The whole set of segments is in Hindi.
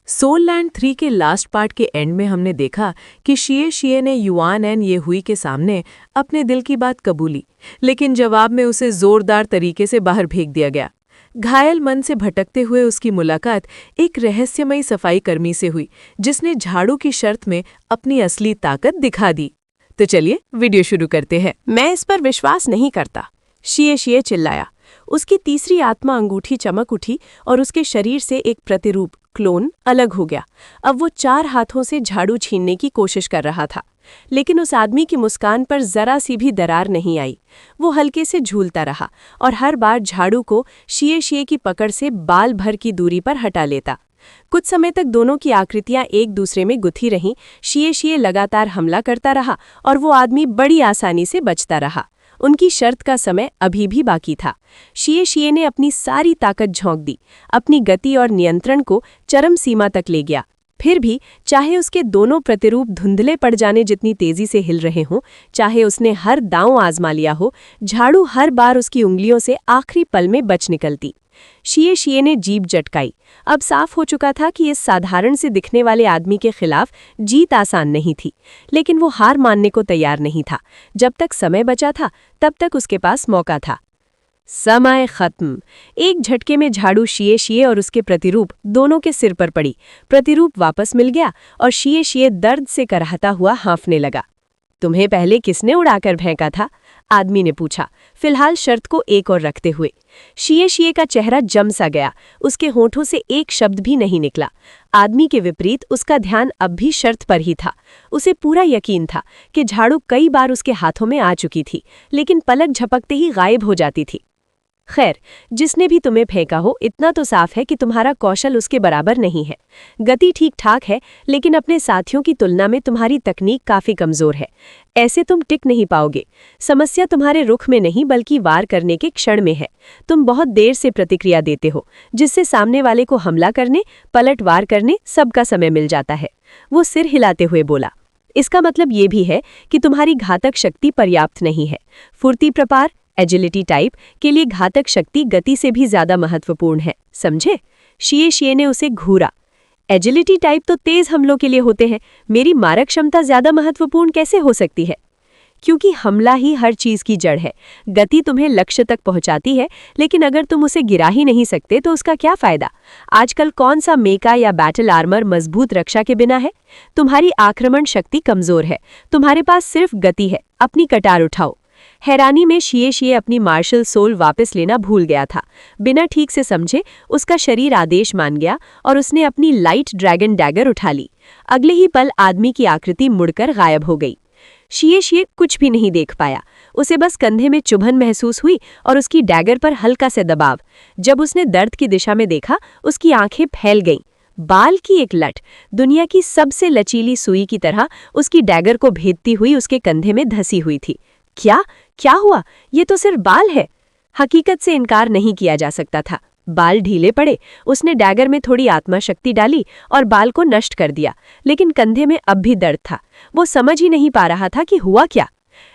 सोल लैंड 3 के लास्ट पार्ट के एंड में हमने देखा कि शिए शिए ने युआन एन ये हुई के सामने अपने दिल की बात कबूली, लेकिन जवाब में उसे जोरदार तरीके से बाहर फेंक दिया गया। घायल मन से भटकते हुए उसकी मुलाकात एक रहस्यमयी सफाई कर्मी से हुई, जिसने झाड़ू की शर्त में अपनी असली ताकत दिखा दी। तो चलिए वीडियो शुरू करते हैं। मैं इस पर विश्वास नहीं करता, शिए शिए चिल्लाया। उसकी तीसरी आत्मा अंगूठी चमक उठी और उसके शरीर से एक प्रतिरूप क्लोन अलग हो गया। अब वो 4 हाथों से झाड़ू छीनने की कोशिश कर रहा था, लेकिन उस आदमी की मुस्कान पर जरा सी भी दरार नहीं आई। वो हल्के से झूलता रहा और हर बार झाड़ू को शिए शिए की पकड़ से बाल भर की दूरी पर हटा लेता। कुछ समय तक दोनों की आकृतियां एक दूसरे में गुथी रहीं। शिए शिए लगातार हमला करता रहा और वो आदमी बड़ी आसानी से बचता रहा। उनकी शर्त का समय अभी भी बाकी था। शिए शिए ने अपनी सारी ताकत झोंक दी, अपनी गति और नियंत्रण को चरम सीमा तक ले गया। फिर भी चाहे उसके दोनों प्रतिरूप धुंधले पड़ जाने जितनी तेजी से हिल रहे हों, चाहे उसने हर दांव आजमा लिया हो, झाड़ू हर बार उसकी उंगलियों से आखिरी पल में बच निकलती। शिए शिए ने जीभ झटकाई। अब साफ हो चुका था कि इस साधारण से दिखने वाले आदमी के खिलाफ जीत आसान नहीं थी, लेकिन वो हार मानने को तैयार नहीं था। जब तक समय बचा था तब तक उसके पास मौका था। समय खत्म। एक झटके में झाड़ू शिए शिए और उसके प्रतिरूप दोनों के सिर पर पड़ी। प्रतिरूप वापस मिल गया और शिए शिए दर्द से कराहता हुआ हाँफने लगा। तुम्हें पहले किसने उड़ाकर फेंका था? आदमी ने पूछा, फिलहाल शर्त को एक और रखते हुए। शिए शिए का चेहरा जम सा गया, उसके होठों से एक शब्द भी नहीं निकला। आदमी के विपरीत उसका ध्यान अब भी शर्त पर ही था। उसे पूरा यकीन था कि झाड़ू कई बार उसके हाथों में आ चुकी थी, लेकिन पलक झपकते ही गायब हो जाती थी। खैर, जिसने भी तुम्हें फेंका हो, इतना तो साफ है कि तुम्हारा कौशल उसके बराबर नहीं है। गति ठीक ठाक है, लेकिन अपने साथियों की तुलना में तुम्हारी तकनीक काफी कमजोर है। ऐसे तुम टिक नहीं पाओगे। समस्या तुम्हारे रुख में नहीं बल्कि वार करने के क्षण में है। तुम बहुत देर से प्रतिक्रिया देते हो, जिससे सामने वाले को हमला करने, पलट वार करने सबका समय मिल जाता है। वो सिर हिलाते हुए बोला, इसका मतलब ये भी है कि तुम्हारी घातक शक्ति पर्याप्त नहीं है। फुर्ती प्रपार एजिलिटी टाइप के लिए घातक शक्ति गति से भी ज्यादा महत्वपूर्ण है, समझे? शिए शिए ने उसे घूरा। एजिलिटी टाइप तो तेज हमलों के लिए होते हैं, मेरी मारक क्षमता ज्यादा महत्वपूर्ण कैसे हो सकती है? क्योंकि हमला ही हर चीज की जड़ है। गति तुम्हें लक्ष्य तक पहुंचाती है, लेकिन अगर तुम उसे गिरा ही नहीं सकते तो उसका क्या फायदा? आजकल कौन सा मेका या बैटल आर्मर मजबूत रक्षा के बिना है? तुम्हारी आक्रमण शक्ति कमजोर है, तुम्हारे पास सिर्फ गति है। अपनी कटार उठाओ। हैरानी में शिए शिए अपनी मार्शल सोल वापस लेना भूल गया था। बिना ठीक से समझे उसका शरीर आदेश मान गया और उसने अपनी लाइट ड्रैगन डैगर उठा ली। अगले ही पल आदमी की आकृति मुड़कर गायब हो गई। शिए शिए कुछ भी नहीं देख पाया। उसे बस कंधे में चुभन महसूस हुई और उसकी डैगर पर हल्का से दबाव। जब उसने दर्द की दिशा में देखा, उसकी आंखें फैल गईं। बाल की एक लट दुनिया की सबसे लचीली सुई की तरह उसकी डैगर को भेदती हुई उसके कंधे में धसी हुई थी। क्या हुआ? ये तो सिर्फ बाल है। हकीकत से इनकार नहीं किया जा सकता था। बाल ढीले पड़े। उसने डैगर में थोड़ी आत्मा शक्ति डाली और बाल को नष्ट कर दिया, लेकिन कंधे में अब भी दर्द था। वो समझ ही नहीं पा रहा था कि हुआ क्या।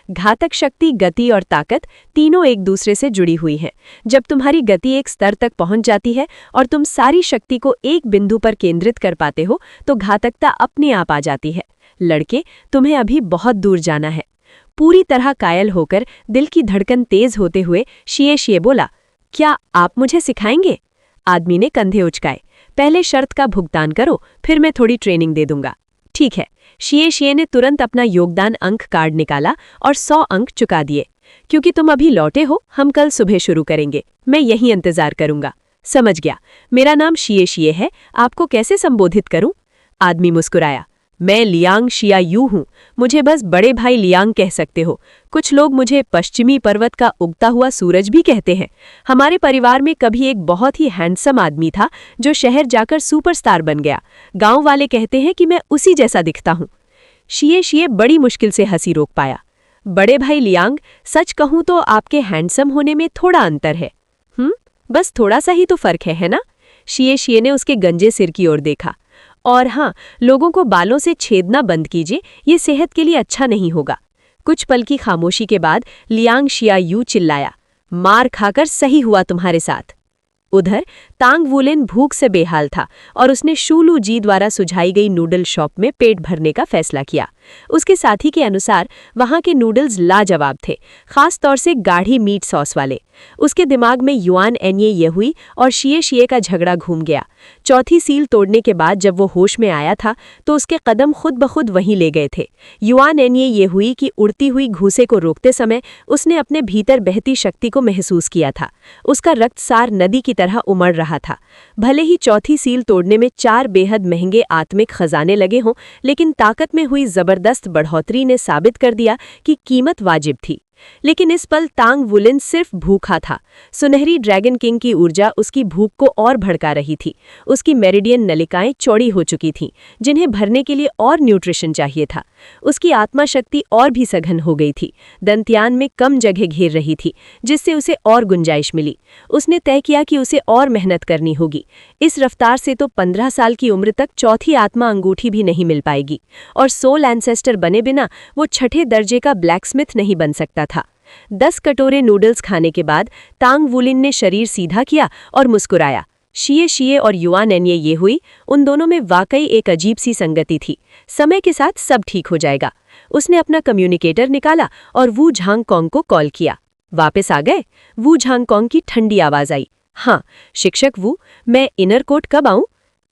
घातक शक्ति, गति और ताकत तीनों एक दूसरे से जुड़ी हुई हैं। जब तुम्हारी गति एक स्तर तक पहुंच जाती है और तुम सारी शक्ति को एक बिंदु पर केंद्रित कर पाते हो, तो घातकता अपने आप आ जाती है। लड़के, तुम्हें अभी बहुत दूर जाना है। पूरी तरह कायल होकर, दिल की धड़कन तेज होते हुए शिए शिए बोला, क्या आप मुझे सिखाएंगे? आदमी ने कंधे उचकाए। पहले शर्त का भुगतान करो, फिर मैं थोड़ी ट्रेनिंग दे दूंगा। ठीक है। शिए शिए ने तुरंत अपना योगदान अंक कार्ड निकाला और 100 अंक चुका दिए। क्योंकि तुम अभी लौटे हो, हम कल सुबह शुरू करेंगे। मैं यहीं इंतजार करूंगा। समझ गया। मेरा नाम शिए शिए है, आपको कैसे संबोधित करूं? आदमी मुस्कुराया। मैं लियांग शिया यू हूँ, मुझे बस बड़े भाई लियांग कह सकते हो। कुछ लोग मुझे पश्चिमी पर्वत का उगता हुआ सूरज भी कहते हैं। हमारे परिवार में कभी एक बहुत ही हैंडसम आदमी था जो शहर जाकर सुपरस्टार बन गया। गांव वाले कहते हैं कि मैं उसी जैसा दिखता हूँ। शिए शिए बड़ी मुश्किल से हंसी रोक पाया। बड़े भाई लियांग, सच कहूँ तो आपके हैंडसम होने में थोड़ा अंतर है। बस थोड़ा सा ही तो फर्क है ना? शिए शिए ने उसके गंजे सिर की ओर देखा। और हाँ, लोगों को बालों से छेदना बंद कीजिए, ये सेहत के लिए अच्छा नहीं होगा। कुछ पल की खामोशी के बाद लियांग शिया यू चिल्लाया, मार खाकर सही हुआ तुम्हारे साथ। उधर तांग वुलिन भूख से बेहाल था और उसने शूलू जी द्वारा सुझाई गई नूडल शॉप में पेट भरने का फैसला किया। उसके साथी के अनुसार वहां के नूडल्स लाजवाब थे, खास तौर से गाढ़ी मीट सॉस वाले। उसके दिमाग में युआन एन्ये येहुई और शिए शिए का झगड़ा घूम गया। चौथी सील तोड़ने के बाद जब वो होश में आया था तो उसके कदम खुद ब खुद वहीं ले गए थे। युआन एन्ये येहुई की उड़ती हुई घूंसे को रोकते समय उसने अपने भीतर बहती शक्ति को महसूस किया था। उसका रक्तसार नदी की तरह उमड़ रहा था। भले ही चौथी सील तोड़ने में 4 बेहद महंगे आत्मिक खजाने लगे हों, लेकिन ताकत में हुई जबरदस्त बढ़ोतरी ने साबित कर दिया कि कीमत वाजिब थी। लेकिन इस पल तांग वुलिन सिर्फ भूखा था। सुनहरी ड्रैगन किंग की ऊर्जा उसकी भूख को और भड़का रही थी। उसकी मेरिडियन नलिकाएं चौड़ी हो चुकी थीं, जिन्हें भरने के लिए और न्यूट्रिशन चाहिए था। उसकी आत्मा शक्ति और भी सघन हो गई थी। दंत्यान में कम जगह घेर रही थी, जिससे उसे और गुंजाइश मिली। उसने तय किया कि उसे और मेहनत करनी होगी। इस रफ्तार से तो 15 साल की उम्र तक चौथी आत्मा अंगूठी भी नहीं मिल पाएगी, और सोल एंसेस्टर बने बिना वो 6ठे दर्जे का ब्लैकस्मिथ नहीं बन सकता था। 10 कटोरे नूडल्स खाने के बाद तांग वुलिन ने शरीर सीधा किया और मुस्कुराया। शिए शिए और युआन एन्ये येहुई, उन दोनों में वाकई एक अजीब सी संगति थी। समय के साथ सब ठीक हो जाएगा। उसने अपना कम्युनिकेटर निकाला और वू झांगकोंग को कॉल किया। वापस आ गए? वू झांगकोंग की ठंडी आवाज आई। हाँ शिक्षक वू, मैं इनर कोर्ट कब आऊं?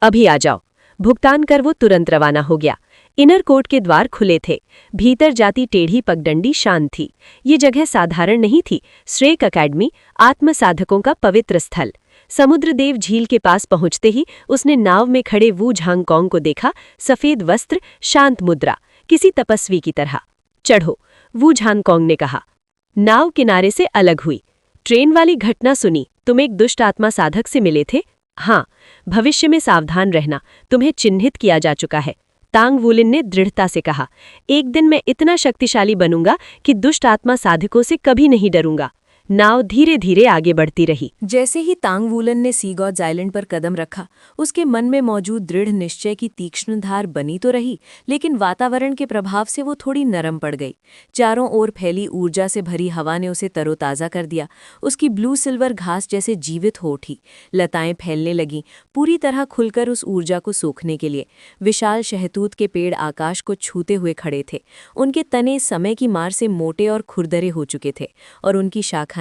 अभी आ जाओ। भुगतान कर वो तुरंत रवाना हो गया। इनर कोर्ट के द्वार खुले थे। भीतर जाती टेढ़ी पगडंडी शांत थी। ये जगह साधारण नहीं थी। श्रेक अकेडमी, आत्मसाधकों का पवित्र स्थल। समुद्रदेव झील के पास पहुंचते ही उसने नाव में खड़े वू झांगकोंग को देखा। सफेद वस्त्र, शांत मुद्रा, किसी तपस्वी की तरह। चढ़ो, वू झांगकोंग ने कहा। नाव किनारे से अलग हुई। ट्रेन वाली घटना सुनी, तुम एक दुष्ट आत्मा साधक से मिले थे? हाँ, भविष्य में सावधान रहना, तुम्हें चिन्हित किया जा चुका है, तांग वुलिन ने दृढ़ता से कहा। एक दिन मैं इतना शक्तिशाली बनूंगा कि दुष्ट आत्मा साधकों से कभी नहीं डरूंगा। नाव धीरे धीरे आगे बढ़ती रही। जैसे ही तांग वुलन ने सी गॉड्स आइलैंड पर कदम रखा, उसके मन में मौजूद दृढ़ निश्चय की तीक्ष्ण धार बनी तो रही, लेकिन वातावरण के प्रभाव से वो थोड़ी नरम पड़ गई। चारों ओर फैली ऊर्जा से भरी हवा ने उसे तरोताज़ा कर दिया। उसकी ब्लू सिल्वर घास जैसे जीवित हो उठी। लताएं फैलने लगीं, पूरी तरह खुलकर उस ऊर्जा को सोखने के लिए। विशाल शहतूत के पेड़ आकाश को छूते हुए खड़े थे। उनके तने समय की मार से मोटे और खुरदरे हो चुके थे, और उनकी शाखाएं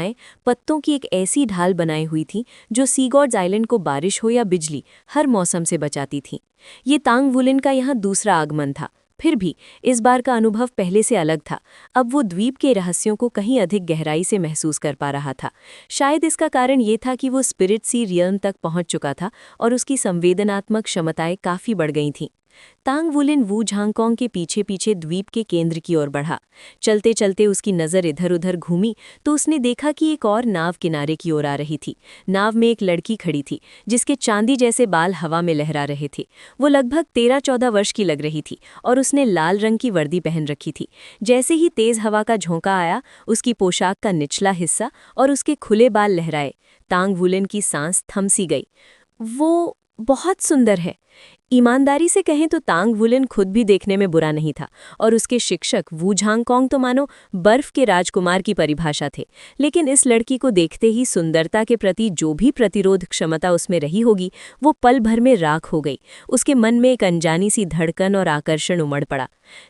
पत्तों की एक ऐसी ढाल बनाई हुई थी जो सी गॉड्स आइलैंड को बारिश हो या बिजली हर मौसम से बचाती थी। ये तांग वुलिन का यहाँ दूसरा आगमन था। फिर भी इस बार का अनुभव पहले से अलग था। अब वो द्वीप के रहस्यों को कहीं अधिक गहराई से महसूस कर पा रहा था। शायद इसका कारण ये था कि वो स्पिरिट सी रियल्म तक पहुंच चुका था और उसकी संवेदनात्मक क्षमताएं काफ़ी बढ़ गई थीं। तांग वुलिन वू झांगकोंग के पीछे पीछे द्वीप के केंद्र की ओर बढ़ा। चलते चलते उसकी नज़र इधर उधर घूमी तो उसने देखा कि एक और नाव किनारे की ओर आ रही थी। नाव में एक लड़की खड़ी थी जिसके चांदी जैसे बाल हवा में लहरा रहे थे। वो लगभग 13-14 वर्ष की लग रही थी और उसने लाल रंग की वर्दी पहन रखी थी। जैसे ही तेज हवा का झोंका आया, उसकी पोशाक का निचला हिस्सा और उसके खुले बाल लहराए। तांग वुलिन की सांस थम सी गई। वो बहुत सुंदर है। ईमानदारी से कहें तो तांग वुलिन खुद भी देखने में बुरा नहीं था, और उसके शिक्षक वू झांगकोंग तो मानो बर्फ के राजकुमार की परिभाषा थे। लेकिन इस लड़की को देखते ही सुंदरता के प्रति जो भी प्रतिरोध क्षमता उसमें रही होगी, वो पल भर में राख हो गई। उसके मन में एक अनजानी सी धड़कन और आकर्षण उमड़ पड़ा।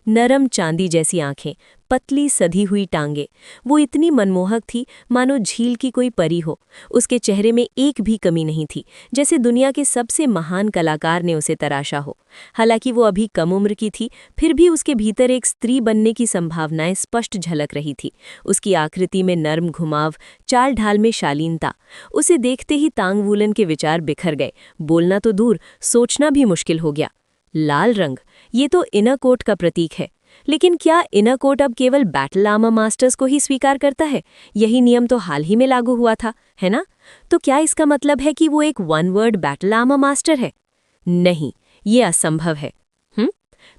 नरम चांदी जैसी आंखें, पतली सधी हुई टांगे, वो इतनी मनमोहक थी मानो झील की कोई परी हो। उसके चेहरे में एक भी कमी नहीं थी, जैसे दुनिया के सबसे महान कलाकार ने उसे तराशा हो। हालांकि वो अभी कम उम्र की थी, फिर भी उसके भीतर एक स्त्री बनने की संभावनाएं स्पष्ट झलक रही थी। उसकी आकृति में नर्म घुमाव, चाल ढाल में शालीनता। उसे देखते ही तांग वुलिन के विचार बिखर गए। बोलना तो दूर, सोचना भी मुश्किल हो गया। लाल रंग, ये तो इनर कोर्ट का प्रतीक है। लेकिन क्या इनर कोर्ट अब केवल बैटल आर्मर मास्टर्स को ही स्वीकार करता है? यही नियम तो हाल ही में लागू हुआ था, है ना? तो क्या इसका मतलब है कि वो एक one word battle armour master है? नहीं, ये असंभव है।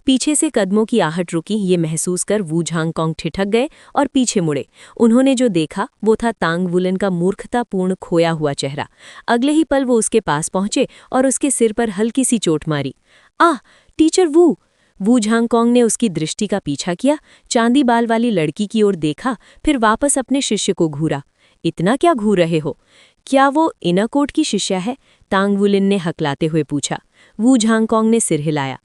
पीछे से कदमों की आहट रुकी। ये महसूस कर वू झांगकोंग ठिठक गए और पीछे मुड़े। उन्होंने जो देखा वो था तांग वुलिन का मूर्खतापूर्ण खोया हुआ चेहरा। अगले ही पल वो उसके पास पहुंचे और उसके सिर पर हल्की सी चोट मारी। आह, टीचर वू! वू झांगकोंग ने उसकी दृष्टि का पीछा किया, चांदी बाल वाली लड़की की ओर देखा, फिर वापस अपने शिष्य को घूरा। इतना क्या घूर रहे हो? क्या वो इनर कोर्ट की शिष्या है? तांग वुलिन ने हकलाते हुए पूछा। वू झांगकोंग ने सिर हिलाया।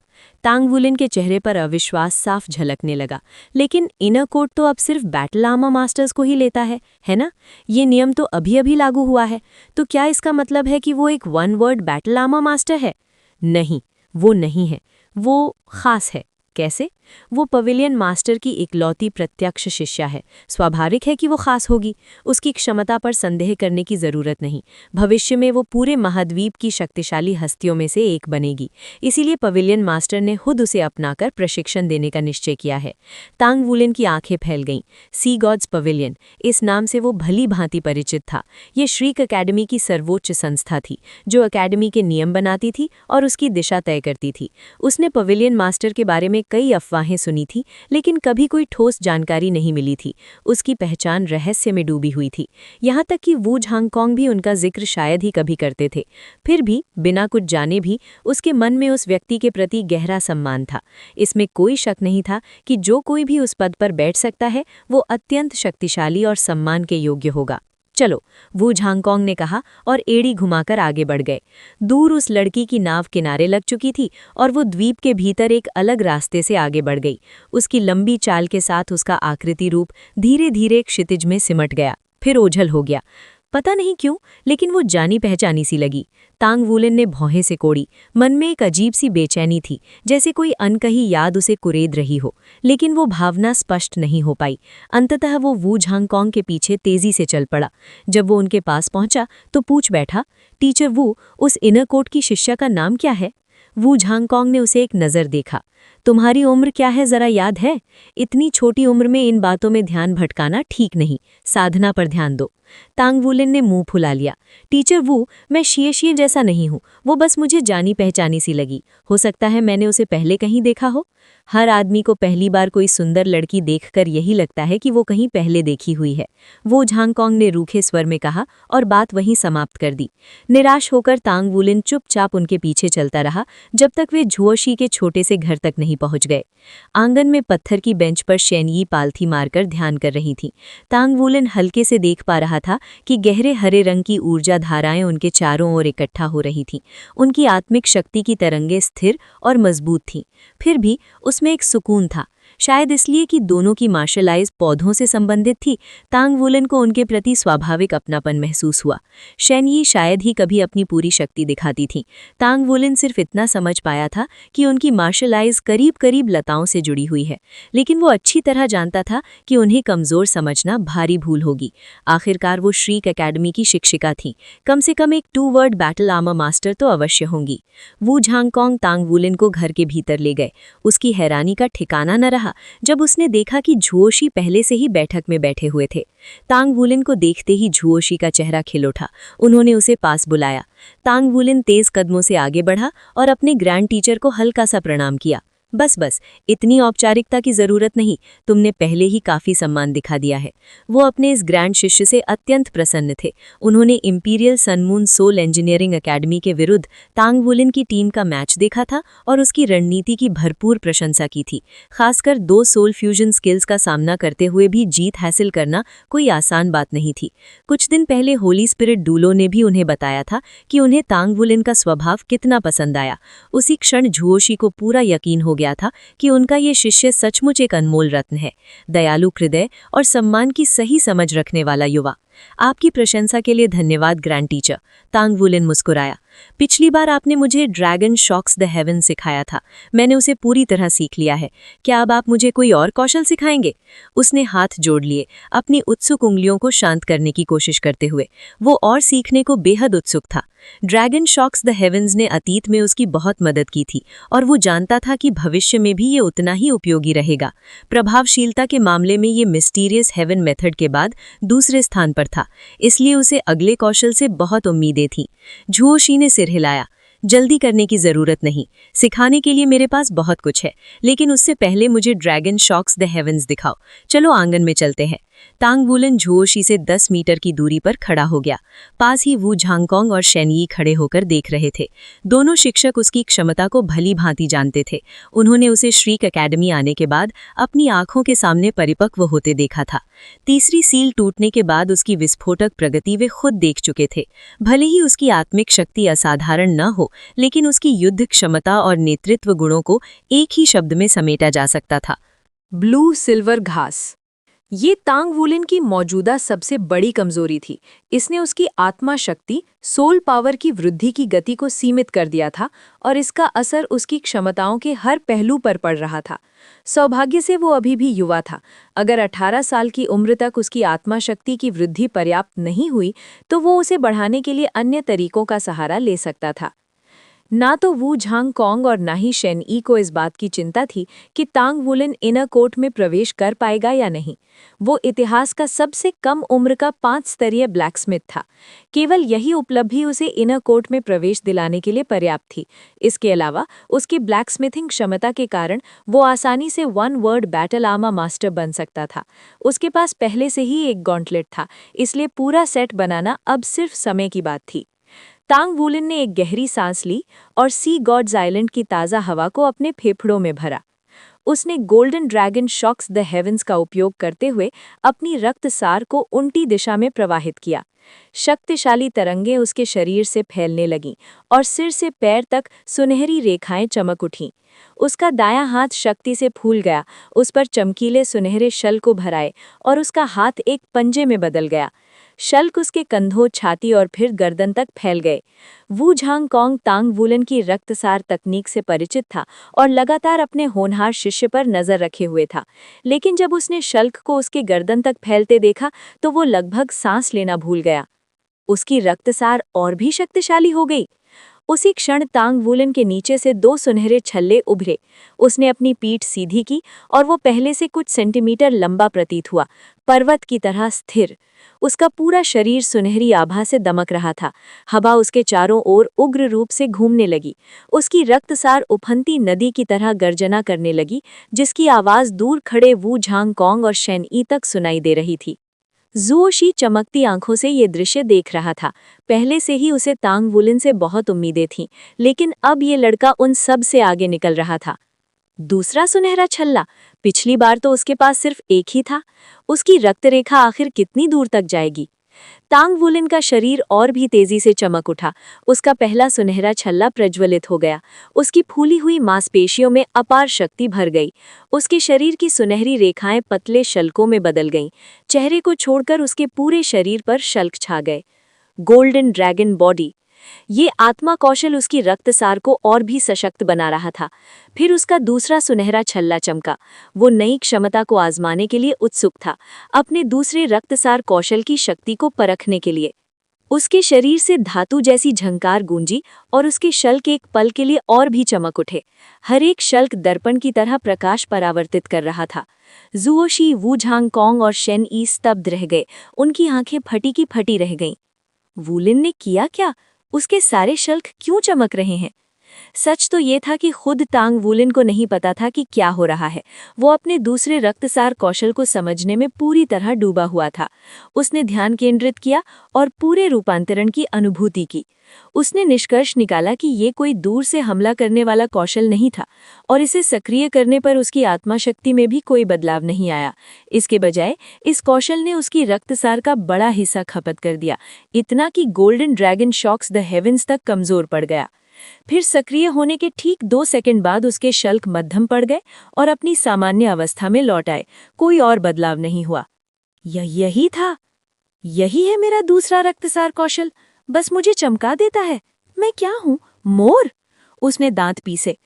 तांग वुलिन के चेहरे पर अविश्वास साफ झलकने लगा। लेकिन इनर कोर्ट तो अब सिर्फ बैटल आर्मर मास्टर्स को ही लेता है ना? ये नियम तो अभी अभी लागू हुआ है। तो क्या इसका मतलब है कि वो एक one word battle armour master है? नहीं, वो नहीं है। वो खास है। कैसे? वो पवेलियन मास्टर की इकलौती प्रत्यक्ष शिष्या है। स्वाभाविक है कि वो खास होगी। उसकी क्षमता पर संदेह करने की जरूरत नहीं। भविष्य में वो पूरे महाद्वीप की शक्तिशाली हस्तियों में से एक बनेगी। इसीलिए पवेलियन मास्टर ने खुद उसे अपनाकर प्रशिक्षण देने का निश्चय किया है। तांग वुलिन की आंखें फैल गईं। सी गॉड्स पवेलियन, इस नाम से वो भली भांति परिचित था। ये श्रीक अकेडमी की सर्वोच्च संस्था थी, जो अकेडमी के नियम बनाती थी और उसकी दिशा तय करती थी। उसने पवेलियन मास्टर के बारे में कई अफवाहें सुनी थी, लेकिन कभी कोई ठोस जानकारी नहीं मिली थी। उसकी पहचान रहस्य में डूबी हुई थी। यहाँ तक कि वू झांगकोंग भी उनका जिक्र शायद ही कभी करते थे। फिर भी बिना कुछ जाने भी उसके मन में उस व्यक्ति के प्रति गहरा सम्मान था। इसमें कोई शक नहीं था कि जो कोई भी उस पद पर बैठ सकता है, वो अत्यंत शक्तिशाली और सम्मान के योग्य होगा। चलो, वू झांगकोंग ने कहा और एड़ी घुमाकर आगे बढ़ गए। दूर उस लड़की की नाव किनारे लग चुकी थी और वो द्वीप के भीतर एक अलग रास्ते से आगे बढ़ गई। उसकी लंबी चाल के साथ उसका आकृति रूप धीरे धीरे क्षितिज में सिमट गया, फिर ओझल हो गया। पता नहीं क्यों, लेकिन वो जानी पहचानी सी लगी। तांग वुलिन ने भौहें से कोड़ी। मन में एक अजीब सी बेचैनी थी, जैसे कोई अनकही याद उसे कुरेद रही हो, लेकिन वो भावना स्पष्ट नहीं हो पाई। अंततः वो वू झांगकोंग के पीछे तेजी से चल पड़ा। जब वो उनके पास पहुंचा तो पूछ बैठा, टीचर वू, उस इनर कोर्ट की शिष्या का नाम क्या है? वू झांगकोंग ने उसे एक नज़र देखा। तुम्हारी उम्र क्या है, जरा याद है? इतनी छोटी उम्र में इन बातों में ध्यान भटकाना ठीक नहीं। साधना पर ध्यान दो। तांग वुलिन ने मुंह फुला लिया। टीचर वू, मैं शिए जैसा नहीं हूँ। वो बस मुझे जानी पहचानी सी लगी। हो सकता है मैंने उसे पहले कहीं देखा हो। हर आदमी को पहली बार कोई सुंदर लड़की देखकर यही लगता है कि वो कहीं पहले देखी हुई है, वो झांगकोंग ने रूखे स्वर में कहा और बात वहीं समाप्त कर दी। निराश होकर तांग वुलिन चुपचाप उनके पीछे चलता रहा, जब तक वे झुओशी के छोटे से घर तक नहीं पहुंच गए। आंगन में पत्थर की बेंच पर शेनयी पालथी मारकर ध्यान कर रही थी। तांग वुलिन हल्के से देख पा रहा था कि गहरे हरे रंग की ऊर्जा धाराएं उनके चारों ओर इकट्ठा हो रही थीं। उनकी आत्मिक शक्ति की तरंगें स्थिर और मजबूत थीं। फिर भी उसमें एक सुकून था, शायद इसलिए कि दोनों की मार्शल आर्ट्स पौधों से संबंधित थी। तांग वुलिन को उनके प्रति स्वाभाविक अपनापन महसूस हुआ। शेनयी शायद ही कभी अपनी पूरी शक्ति दिखाती थी। तांग वुलिन सिर्फ इतना समझ पाया था कि उनकी मार्शल आर्ट्स करीब करीब लताओं से जुड़ी हुई है, लेकिन वो अच्छी तरह जानता था कि उन्हें कमजोर समझना भारी भूल होगी। आखिरकार वो श्रीक अकेडमी की शिक्षिका थीं। कम से कम एक 2 वर्ड बैटल आर्मर मास्टर तो अवश्य होंगी। वू झांगकोंग तांग वुलिन को घर के भीतर ले गए। उसकी हैरानी का ठिकाना न रहा जब उसने देखा कि झुओशी पहले से ही बैठक में बैठे हुए थे। तांग वुलिन को देखते ही झुओशी का चेहरा खिल उठा। उन्होंने उसे पास बुलाया। तांग वुलिन तेज कदमों से आगे बढ़ा और अपने ग्रैंड टीचर को हल्का सा प्रणाम किया। बस इतनी औपचारिकता की जरूरत नहीं, तुमने पहले ही काफी सम्मान दिखा दिया है। वो अपने इस ग्रैंड शिष्य से अत्यंत प्रसन्न थे। उन्होंने imperial sun moon soul engineering academy के विरुद्ध तांग वुलिन की टीम का मैच देखा था और उसकी रणनीति की भरपूर प्रशंसा की थी। खासकर 2 सोल फ्यूजन स्किल्स का सामना करते हुए भी जीत हासिल करना कोई आसान बात नहीं थी। कुछ दिन पहले होली स्पिरिट डूलो ने भी उन्हें बताया था कि उन्हें तांग वुलिन का स्वभाव कितना पसंद आया। उसी क्षण झुओशी को पूरा यकीन हो गया था कि उनका ये शिष्य सचमुच एक अनमोल रत्न है, दयालु हृदय और सम्मान की सही समझ रखने वाला युवा। आपकी प्रशंसा के लिए धन्यवाद ग्रैंड टीचर। तांग वुलिन मुस्कुराया। पिछली बार आपने मुझे ड्रैगन शॉक्स द हेवन सिखाया था, मैंने उसे पूरी तरह सीख लिया है। क्या अब आप मुझे कोई और कौशल सिखाएंगे? उसने हाथ जोड़ लिए, अपनी उत्सुक उंगलियों को शांत करने की कोशिश करते हुए। वो और सीखने को बेहद उत्सुक था। ड्रैगन शॉक्स द हेवंस ने अतीत में उसकी बहुत मदद की थी और वो जानता था कि भविष्य में भी ये उतना ही उपयोगी रहेगा। प्रभावशीलता के मामले में ये मिस्टीरियस हेवन मेथड के बाद दूसरे स्थान पर था, इसलिए उसे अगले कौशल से बहुत उम्मीदें थीं। झुओशी ने सिर हिलाया। जल्दी करने की जरूरत नहीं, सिखाने के लिए मेरे पास बहुत कुछ है, लेकिन उससे पहले मुझे ड्रैगन शॉक्स द हेवंस दिखाओ। चलो आंगन में चलते हैं। तांग वुलन झोशी से 10 मीटर की दूरी पर खड़ा हो गया। पास ही वू झांगकोंग और शेन यी खड़े होकर देख रहे थे। दोनों शिक्षक उसकी क्षमता को भली भांति जानते थे। उन्होंने उसे श्रीक एकेडमी आने के बाद अपनी आंखों के सामने परिपक्व होते देखा था। तीसरी सील टूटने के बाद उसकी विस्फोटक प्रगति वे खुद देख चुके थे। भले ही उसकी आत्मिक शक्ति असाधारण न हो, लेकिन उसकी युद्ध क्षमता और नेतृत्व गुणों को एक ही शब्द में समेटा जा सकता था। ब्लू सिल्वर घास। ये तांग वुलिन की मौजूदा सबसे बड़ी कमजोरी थी। इसने उसकी आत्मा शक्ति, सोल पावर की वृद्धि की गति को सीमित कर दिया था और इसका असर उसकी क्षमताओं के हर पहलू पर पड़ रहा था। सौभाग्य से वो अभी भी युवा था। अगर 18 साल की उम्र तक उसकी आत्मा शक्ति की वृद्धि पर्याप्त नहीं हुई तो वो उसे बढ़ाने के लिए अन्य तरीकों का सहारा ले सकता था। ना तो वू झांगकोंग और ना ही शेन यी को इस बात की चिंता थी कि तांग वुलिन इनर कोर्ट में प्रवेश कर पाएगा या नहीं। वो इतिहास का सबसे कम उम्र का 5 स्तरीय ब्लैकस्मिथ था। केवल यही उपलब्धि उसे इनर कोर्ट में प्रवेश दिलाने के लिए पर्याप्त थी। इसके अलावा उसकी ब्लैकस्मिथिंग क्षमता के कारण वो आसानी से 1 वर्ड बैटल आर्मर मास्टर बन सकता था। उसके पास पहले से ही एक गॉन्टलेट था, इसलिए पूरा सेट बनाना अब सिर्फ समय की बात थी। तांग वुलिन ने एक गहरी सांस ली और सी गॉड्स आइलैंड की ताज़ा हवा को अपने फेफड़ों में भरा। उसने golden dragon shocks the heavens का उपयोग करते हुए अपनी रक्तसार को उल्टी दिशा में प्रवाहित किया। शक्तिशाली तरंगें उसके शरीर से फैलने लगीं और सिर से पैर तक सुनहरी रेखाएं चमक उठीं। उसका दायां हाथ शक्ति से फूल गया, उस पर चमकीले सुनहरे शल को भराए और उसका हाथ एक पंजे में बदल गया। शल्क उसके कंधों, छाती और फिर गर्दन तक फैल गए। वू झांगकोंग तांग वुलिन की रक्तसार तकनीक से परिचित था और लगातार अपने होनहार शिष्य पर नजर रखे हुए था, लेकिन जब उसने शल्क को उसके गर्दन तक फैलते देखा तो वो लगभग सांस लेना भूल गया। उसकी रक्तसार और भी शक्तिशाली हो गई। उसी क्षण तांग वुलिन के नीचे से 2 सुनहरे छल्ले उभरे। उसने अपनी पीठ सीधी की और वो पहले से कुछ सेंटीमीटर लंबा प्रतीत हुआ, पर्वत की तरह स्थिर। उसका पूरा शरीर सुनहरी आभा से दमक रहा था। हवा उसके चारों ओर उग्र रूप से घूमने लगी। उसकी रक्तसार उफनती नदी की तरह गर्जना करने लगी, जिसकी आवाज दूर खड़े वू झांगकोंग और शेन यी तक सुनाई दे रही थी। ज़ुओशी चमकती आंखों से ये दृश्य देख रहा था। पहले से ही उसे तांग वुलिन से बहुत उम्मीदें थीं, लेकिन अब ये लड़का उन सब से आगे निकल रहा था। दूसरा सुनहरा छल्ला। पिछली बार तो उसके पास सिर्फ एक ही था। उसकी रक्तरेखा आखिर कितनी दूर तक जाएगी? तांग वुलिन का शरीर और भी तेजी से चमक उठा। उसका पहला सुनहरा छल्ला प्रज्वलित हो गया। उसकी फूली हुई मांसपेशियों में अपार शक्ति भर गई। उसके शरीर की सुनहरी रेखाएं पतले शल्कों में बदल गईं। चेहरे को छोड़कर उसके पूरे शरीर पर शल्क छा गए। Golden dragon body. ये आत्मा कौशल उसकी रक्तसार को और भी सशक्त बना रहा था। फिर उसका दूसरा सुनहरा छल्ला चमका। वो नई क्षमता को आजमाने के लिए उत्सुक था, अपने दूसरे रक्तसार कौशल की शक्ति को परखने के लिए। उसके शरीर से धातु जैसी झंकार गूंजी और उसके शल्क एक पल के लिए और भी चमक उठे। हर एक शल्क दर्पण की तरह प्रकाश परावर्तित कर रहा था। ज़ुओशी, वू झांगकोंग और शेन यी स्तब्ध रह गए। उनकी आंखें फटी की फटी रह गईं। वुलिन ने किया क्या? उसके सारे शल्क क्यों चमक रहे हैं? सच तो ये था कि खुद तांग वुलिन को नहीं पता था कि क्या हो रहा है। वो अपने दूसरे रक्तसार कौशल को समझने में पूरी तरह डूबा हुआ था। उसने ध्यान केंद्रित किया और पूरे रूपांतरण की अनुभूति की। उसने निष्कर्ष निकाला कि ये कोई दूर से हमला करने वाला कौशल नहीं था और इसे सक्रिय करने पर उसकी आत्मा शक्ति में भी कोई बदलाव नहीं आया। इसके बजाय इस कौशल ने उसकी रक्तसार का बड़ा हिस्सा खपत कर दिया, इतना कि golden dragon shocks the heavens तक कमजोर पड़ गया। फिर सक्रिय होने के ठीक 2 सेकंड बाद उसके शल्क मध्यम पड़ गए और अपनी सामान्य अवस्था में लौट आए। कोई और बदलाव नहीं हुआ। यही था। यही है मेरा दूसरा रक्तसार कौशल। बस मुझे चमका देता है। मैं क्या हूँ? मोर? उसने दांत पीसे।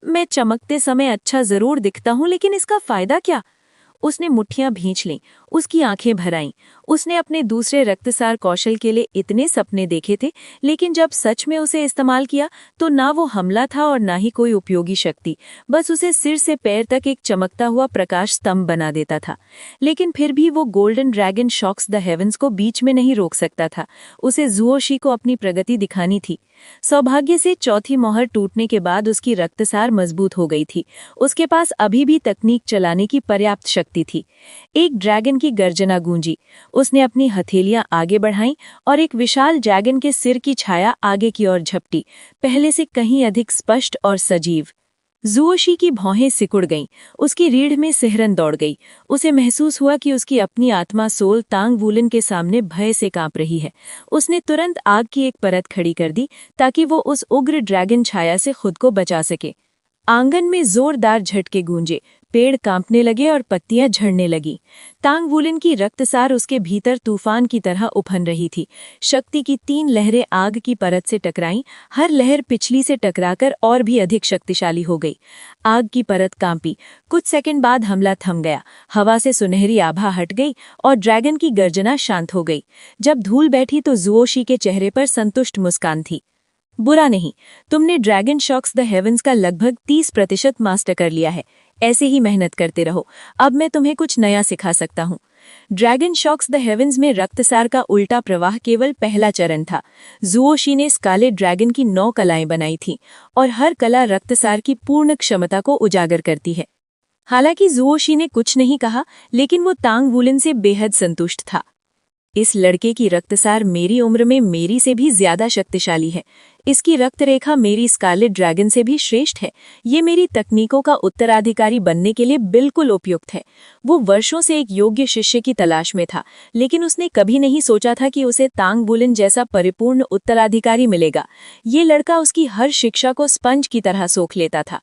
मैं चमकते समय अच्छा जरूर दिखता हूँ, लेकिन इसका फायदा क्या? उसने मुट्ठियां भींच लीं। उसकी आंखें भर आईं। उसने अपने दूसरे रक्तसार कौशल के लिए इतने सपने देखे थे, लेकिन जब सच में उसे इस्तेमाल किया तो ना वो हमला था और ना ही कोई उपयोगी शक्ति, बस उसे सिर से पैर तक एक चमकता हुआ प्रकाश स्तंभ बना देता था। लेकिन फिर भी वो golden dragon shocks the heavens को बीच में नहीं रोक सकता था। उसे ज़ुओशी को अपनी प्रगति दिखानी थी। सौभाग्य से चौथी मोहर टूटने के बाद उसकी रक्तसार मजबूत हो गई थी। उसके पास अभी भी तकनीक चलाने की पर्याप्त शक्ति थी। एक ड्रैगन की गर्जना गूंजी। उसने अपनी हथेलियां आगे बढ़ाईं और एक विशाल ड्रैगन के सिर की छाया आगे की ओर झपटी, पहले से कहीं अधिक स्पष्ट और सजीव। ज़ुओशी की भौहें सिकुड़ गईं, उसकी रीढ़ में सिहरन दौड़ गई। उसे महसूस हुआ कि उसकी अपनी आत्मा सोल तांग वूलन के सामने भय से कांप रही है। उसने तुरंत आग की एक परत खड़ी कर दी ताकि वो उस उग्र ड्रैगन छाया से खुद को बचा सके। आंगन में जोरदार झटके गूंजे, पेड़ कांपने लगे और पत्तियां झड़ने लगीं। तांग वूलन की रक्तसार उसके भीतर तूफान की तरह उफन रही थी। शक्ति की 3 लहरें आग की परत से टकराईं, हर लहर पिछली से टकराकर और भी अधिक शक्तिशाली हो गई। आग की परत कांपी। कुछ सेकंड बाद हमला थम गया। हवा से सुनहरी आभा हट गई और ड्रैगन की गर्जना शांत हो गई। जब धूल बैठी तो ज़ुओशी के चेहरे पर संतुष्ट मुस्कान थी। बुरा नहीं, तुमने ड्रैगन शॉक्स द हेवंस का लगभग 30% मास्टर कर लिया है। ऐसे ही मेहनत करते रहो। अब मैं तुम्हें कुछ नया सिखा सकता हूँ। ड्रैगन शॉक्स द हेवंस में रक्तसार का उल्टा प्रवाह केवल पहला चरण था। ज़ुओशी ने स्कारलेट ड्रैगन की 9 कलाएं बनाई थीं और हर कला रक्तसार की पूर्ण क्षमता को उजागर करती है। हालांकि ज़ुओशी ने कुछ नहीं कहा, लेकिन वो तांग वूलन से बेहद संतुष्ट था। इस लड़के की रक्तसार मेरी उम्र में मेरी से भी ज्यादा शक्तिशाली है। इसकी रक्तरेखा मेरी स्कारलेट ड्रैगन से भी श्रेष्ठ है। ये मेरी तकनीकों का उत्तराधिकारी बनने के लिए बिल्कुल उपयुक्त है। वो वर्षों से एक योग्य शिष्य की तलाश में था, लेकिन उसने कभी नहीं सोचा था कि उसे तांग वूलन जैसा परिपूर्ण उत्तराधिकारी मिलेगा। ये लड़का उसकी हर शिक्षा को स्पंज की तरह सोख लेता था।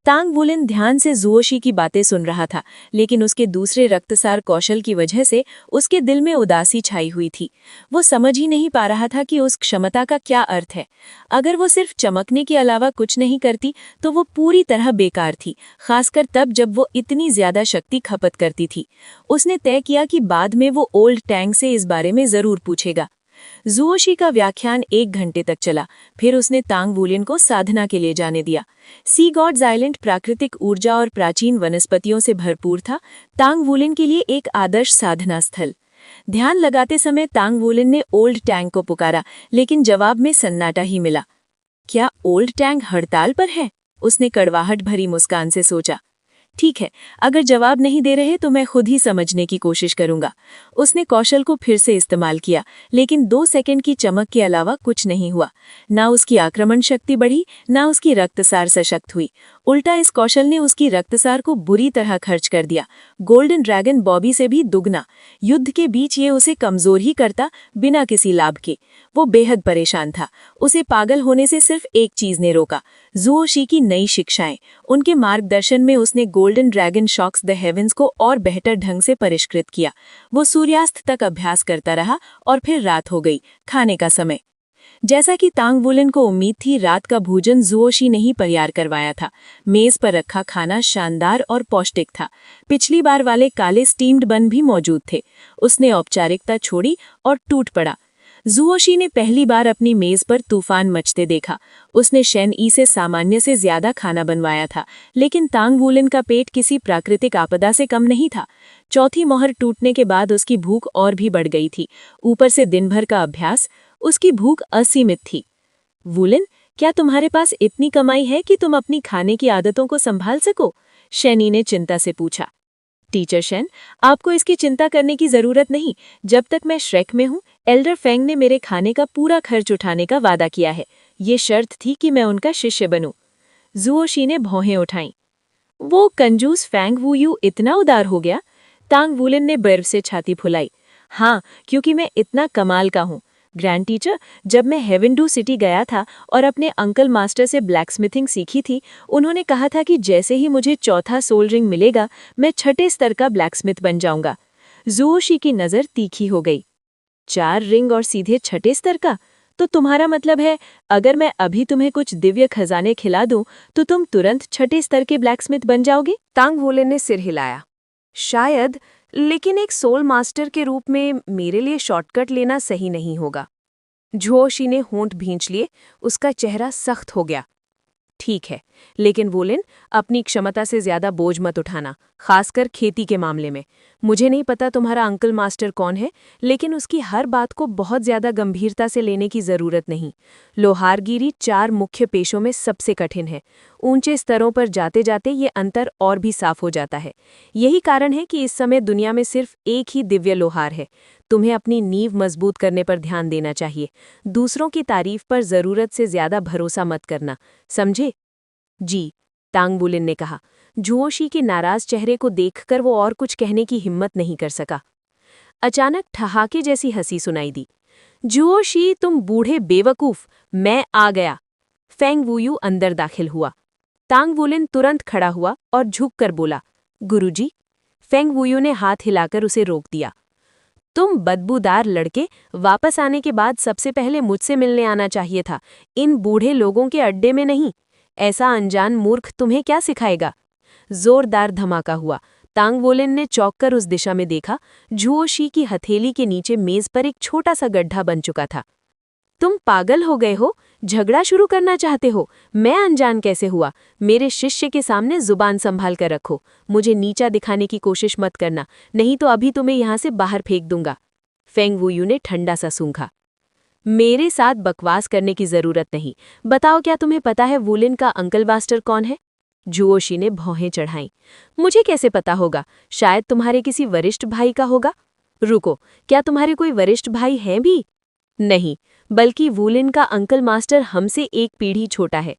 तांग वूलन ध्यान से ज़ुओशी की बातें सुन रहा था, लेकिन उसके दूसरे रक्तसार कौशल की वजह से उसके दिल में उदासी छाई हुई थी। वो समझ ही नहीं पा रहा था कि उस क्षमता का क्या अर्थ है। अगर वो सिर्फ चमकने के अलावा कुछ नहीं करती तो वो पूरी तरह बेकार थी, खासकर तब जब वो इतनी ज्यादा शक्ति खपत करती थी। उसने तय किया कि बाद में वो ओल्ड टैंग से इस बारे में जरूर पूछेगा। ज़ुओशी का व्याख्यान 1 घंटे तक चला। फिर उसने तांग वूलन को साधना के लिए जाने दिया। सी गॉड्स आइलैंड प्राकृतिक ऊर्जा और प्राचीन वनस्पतियों से भरपूर था, तांग वूलन के लिए एक आदर्श साधना स्थल। ध्यान लगाते समय तांग वूलन ने ओल्ड टैंग को पुकारा, लेकिन जवाब में सन्नाटा ही मिला। क्या ओल्ड टैंग हड़ताल पर है? उसने कड़वाहट भरी मुस्कान से सोचा। ठीक है, अगर जवाब नहीं दे रहे तो मैं खुद ही समझने की कोशिश करूंगा। उसने कौशल को फिर से इस्तेमाल किया, लेकिन 2 सेकंड की चमक के अलावा कुछ नहीं हुआ। ना उसकी आक्रमण शक्ति बढ़ी, ना उसकी रक्तसार सशक्त हुई। उल्टा इस कौशल ने उसकी रक्तसार को बुरी तरह खर्च कर दिया। गोल्डन ड्रैगन बॉबी से भी दुगना। युद्ध के बीच ये उसे कमजोर ही करता, बिना किसी लाभ के। वो बेहद परेशान था। उसे पागल होने से सिर्फ एक चीज ने रोका, ज़ुओशी की नई शिक्षाएं। उनके मार्गदर्शन में उसने golden dragon shocks the heavens को और बेहतर ढंग से परिष्कृत किया। वो सूर्यास्त तक अभ्यास करता रहा और फिर रात हो गई, खाने का समय। जैसा कि तांग वूलन को उम्मीद थी, रात का भोजन ज़ुओशी ने ही तैयार करवाया था। मेज पर रखा खाना शानदार और पौष्टिक था। पिछली बार वाले काले स्टीम्ड बन भी मौजूद थे। उसने औपचारिकता छोड़ी और टूट पड़ा। ज़ुओशी ने पहली बार अपनी मेज पर तूफान मचते देखा। उसने शेन ई से सामान्य से ज्यादा खाना बनवाया था, लेकिन तांग वूलन का पेट किसी प्राकृतिक आपदा से कम नहीं था। चौथी मोहर टूटने के बाद उसकी भूख और भी बढ़ गई थी। ऊपर से दिन भर का अभ्यास, उसकी भूख असीमित थी। वूलन, क्या तुम्हारे पास इतनी कमाई है कि तुम अपनी खाने की आदतों को संभाल सको? शेनी ने चिंता से पूछा। टीचर शेन, आपको इसकी चिंता करने की जरूरत नहीं। जब तक मैं श्रेक में हूँ, एल्डर फेंग ने मेरे खाने का पूरा खर्च उठाने का वादा किया है। ये शर्त थी कि मैं उनका शिष्य बनूं। ज़ुओशी ने भौहें उठाईं। वो कंजूस फेंग वूयू इतना उदार हो गया? तांग वूलन ने गर्व से छाती फुलाई। हाँ, क्योंकि मैं इतना कमाल का हूँ। ग्रैंड टीचर, जब मैं हेवेंडू सिटी गया था और अपने अंकल मास्टर से ब्लैकस्मिथिंग सीखी थी, उन्होंने कहा था कि जैसे ही मुझे चौथा सोल रिंग मिलेगा, मैं 6ठे स्तर का ब्लैकस्मिथ बन जाऊंगा। ज़ुओशी की नज़र तीखी हो गई। 4 रिंग और सीधे 6ठे स्तर का? तो तुम्हारा मतलब है, अगर मैं अभी तुम्हें कुछ दिव्य खजाने खिला दूं, तो तुम तुरंत 6ठे स्तर के ब्लैकस्मिथ बन जाओगे? तांग वूलन ने सिर हिलाया। शायद, लेकिन एक सोल मास्टर के रूप में मेरे लिए शॉर्टकट लेना सही नहीं होगा। झुओशी ने होंठ भींच लिए, उसका चेहरा सख्त हो गया। ठीक है, लेकिन वोलिन, अपनी क्षमता से ज्यादा बोझ मत उठाना, खासकर खेती के मामले में। मुझे नहीं पता तुम्हारा अंकल मास्टर कौन है, लेकिन उसकी हर बात को बहुत ज्यादा गंभीरता से लेने की जरूरत नहीं। लोहारगिरी 4 मुख्य पेशों में सबसे कठिन है। ऊंचे स्तरों पर जाते जाते ये अंतर और भी साफ हो जाता है। यही कारण है कि इस समय दुनिया में सिर्फ एक ही दिव्य लोहार है। तुम्हें अपनी नींव मजबूत करने पर ध्यान देना चाहिए। दूसरों की तारीफ पर जरूरत से ज्यादा भरोसा मत करना, समझे? जी, तांग बुलिन ने कहा। झुओशी के नाराज चेहरे को देखकर वो और कुछ कहने की हिम्मत नहीं कर सका। अचानक ठहाके जैसी हंसी सुनाई दी। झुओशी, तुम बूढ़े बेवकूफ, मैं आ गया। फेंग वुयू अंदर दाखिल हुआ। तांग बुलिन तुरंत खड़ा हुआ और झुककर बोला, गुरुजी। फेंग वुयू ने हाथ हिलाकर उसे रोक दिया। तुम बदबूदार लड़के, वापस आने के बाद सबसे पहले मुझसे मिलने आना चाहिए था, इन बूढ़े लोगों के अड्डे में नहीं। ऐसा अनजान मूर्ख तुम्हें क्या सिखाएगा? जोरदार धमाका हुआ। तांग वोलिन ने चौंककर उस दिशा में देखा। झुओशी की हथेली के नीचे मेज पर एक छोटा सा गड्ढा बन चुका था। तुम पागल हो गए हो? झगड़ा शुरू करना चाहते हो? मैं अनजान कैसे हुआ? मेरे शिष्य के सामने जुबान संभाल कर रखो। मुझे नीचा दिखाने की कोशिश मत करना, नहीं तो अभी तुम्हें यहाँ से बाहर फेंक दूंगा। फेंग वुयू ने ठंडा सा सूंघा। मेरे साथ बकवास करने की जरूरत नहीं। बताओ, क्या तुम्हें पता है वुलिन का अंकल मास्टर कौन है? झुओशी ने भौहें चढ़ाईं। मुझे कैसे पता होगा? शायद तुम्हारे किसी वरिष्ठ भाई का होगा। रुको, क्या तुम्हारे कोई वरिष्ठ भाई हैं भी? नहीं, बल्कि वुलिन का अंकल मास्टर हमसे एक पीढ़ी छोटा है।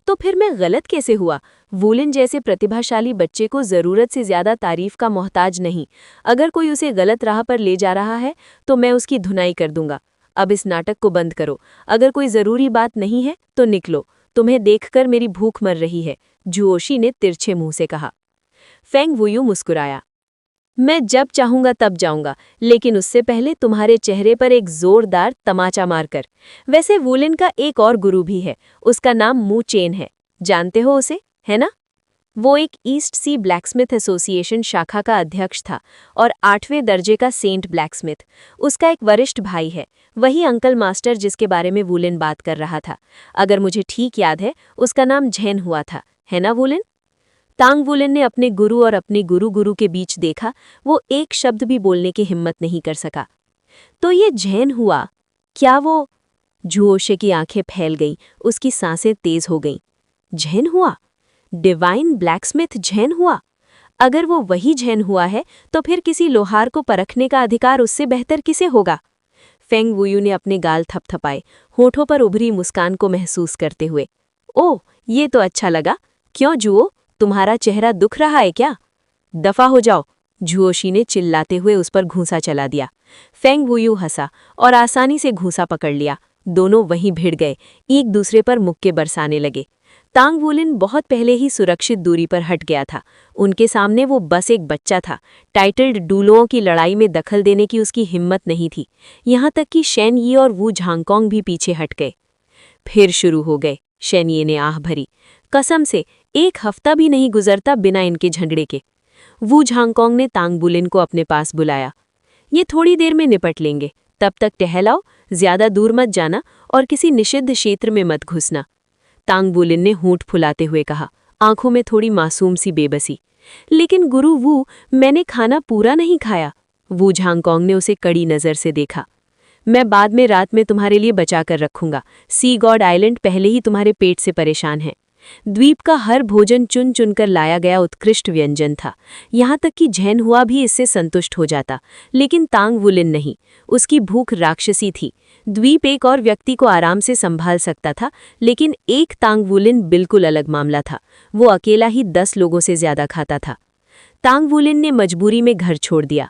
तो फिर मैं गलत कैसे हुआ? वुलिन जैसे प्रतिभाशाली बच्चे को जरूरत से ज्यादा तारीफ का मोहताज नहीं। अगर कोई उसे गलत राह पर ले जा रहा है तो मैं उसकी धुनाई कर दूंगा। अब इस नाटक को बंद करो। अगर कोई जरूरी बात नहीं है तो निकलो। तुम्हें देखकर मेरी भूख मर रही है, झुओशी ने तिरछे मुंह से कहा। फेंग वुयू मुस्कुराया। मैं जब चाहूंगा तब जाऊंगा, लेकिन उससे पहले तुम्हारे चेहरे पर एक जोरदार तमाचा मारकर। वैसे वुलिन का एक और गुरु भी है, उसका नाम मू चेन है। जानते हो उसे, है ना? वो एक ईस्ट सी ब्लैकस्मिथ एसोसिएशन शाखा का अध्यक्ष था और 8वें दर्जे का सेंट ब्लैकस्मिथ। उसका एक वरिष्ठ भाई है, वही अंकल मास्टर जिसके बारे में वुलिन बात कर रहा था। अगर मुझे ठीक याद है, उसका नाम झेन हुआ था, है ना वुलिन? तांग वुलिन ने अपने गुरु और अपने गुरु के बीच देखा। वो एक शब्द भी बोलने की हिम्मत नहीं कर सका। तो ये झेन हुआ, क्या वो? झुओशी की आंखें फैल गईं, उसकी सांसें तेज हो गईं। झेन हुआ? डिवाइन ब्लैकस्मिथ झेन हुआ? अगर वो वही झेन हुआ है तो फिर किसी लोहार को परखने का अधिकार उससे बेहतर किसे होगा? फेंग वुयू ने अपने गाल थपथपाए, होठों पर उभरी मुस्कान को महसूस करते हुए। ओह, ये तो अच्छा लगा। क्यों जुओ, तुम्हारा चेहरा दुख रहा है क्या? दफा हो जाओ, झुओशी ने चिल्लाते हुए उस पर घूंसा चला दिया। फेंग वुयू हंसा और आसानी से घूंसा पकड़ लिया। दोनों वहीं भिड़ गए, एक दूसरे पर मुक्के बरसाने लगे। तांग वुलिन बहुत पहले ही सुरक्षित दूरी पर हट गया था। उनके सामने वो बस एक बच्चा था। टाइटल्ड डूलों की लड़ाई में दखल देने की उसकी हिम्मत नहीं थी। यहाँ तक कि शेन यी और वू झांगकोंग भी पीछे हट गए। फिर शुरू हो गए, शेन यी ने आह भरी। कसम से, एक हफ्ता भी नहीं गुजरता बिना इनके झगड़े के। वू झांगकोंग ने तांग बुलिन को अपने पास बुलाया। ये थोड़ी देर में निपट लेंगे, तब तक टहलाओ, ज्यादा दूर मत जाना और किसी निषिद्ध क्षेत्र में मत घुसना। तांग बुलिन ने होंठ फुलाते हुए कहा, आंखों में थोड़ी मासूम सी बेबसी। लेकिन गुरु वू, मैंने खाना पूरा नहीं खाया। वू झांगकोंग ने उसे कड़ी नजर से देखा। मैं बाद में रात में तुम्हारे लिए बचा कर रखूंगा। सी गॉड आइलैंड पहले ही तुम्हारे पेट से परेशान है। द्वीप का हर भोजन चुन चुनकर लाया गया उत्कृष्ट व्यंजन था। यहाँ तक कि झेन हुआ भी इससे संतुष्ट हो जाता, लेकिन तांग वुलिन नहीं। उसकी भूख राक्षसी थी। द्वीप एक और व्यक्ति को आराम से संभाल सकता था, लेकिन एक तांग वुलिन बिल्कुल अलग मामला था। वो अकेला ही 10 लोगों से ज्यादा खाता था। तांग वुलिन ने मजबूरी में घर छोड़ दिया।